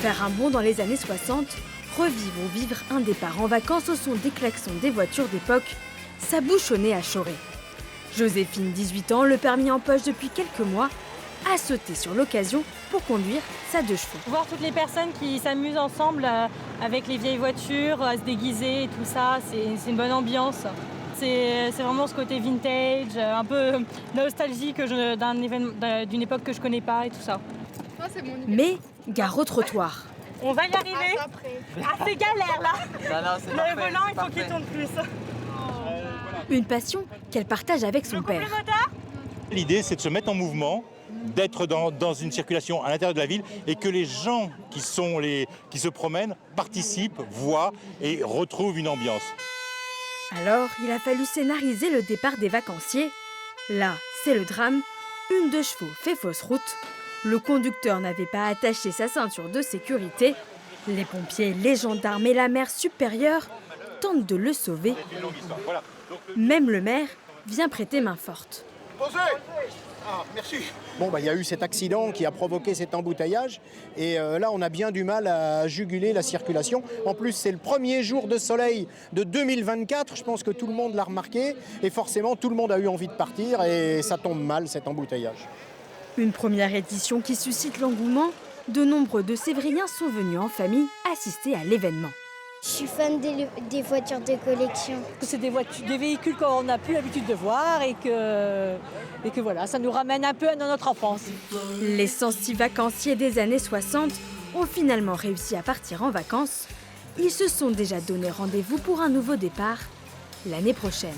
Faire un bond dans les années 60, revivre ou vivre un départ en vacances au son des klaxons des voitures d'époque, ça bouchonnait à Choré. Joséphine, 18 ans, le permis en poche depuis quelques mois, a sauté sur l'occasion pour conduire sa 2 chevaux. Voir toutes les personnes qui s'amusent ensemble avec les vieilles voitures, à se déguiser et tout ça, c'est une bonne ambiance. C'est vraiment ce côté vintage, un peu nostalgique d'une époque que je connais pas et tout ça. Mais gare au trottoir. On va y arriver. C'est galère là. Le volant, il faut qu'il tourne plus. Une passion qu'elle partage avec son père. L'idée, c'est de se mettre en mouvement, d'être dans une circulation à l'intérieur de la ville et que les gens qui se promènent participent, voient et retrouvent une ambiance. Alors, il a fallu scénariser le départ des vacanciers. Là, c'est le drame. Une 2 chevaux fait fausse route. Le conducteur n'avait pas attaché sa ceinture de sécurité. Les pompiers, les gendarmes et la mère supérieure tentent de le sauver. Même le maire vient prêter main forte. Posez ! Ah, merci. Bon, il y a eu cet accident qui a provoqué cet embouteillage et là on a bien du mal à juguler la circulation. En plus c'est le premier jour de soleil de 2024, je pense que tout le monde l'a remarqué et forcément tout le monde a eu envie de partir et ça tombe mal cet embouteillage. Une première édition qui suscite l'engouement, de nombreux de Sévriens sont venus en famille assister à l'événement. Je suis fan des voitures de collection. C'est des véhicules qu'on n'a plus l'habitude de voir et que voilà, ça nous ramène un peu à notre enfance. Les 106 vacanciers des années 60 ont finalement réussi à partir en vacances. Ils se sont déjà donné rendez-vous pour un nouveau départ l'année prochaine.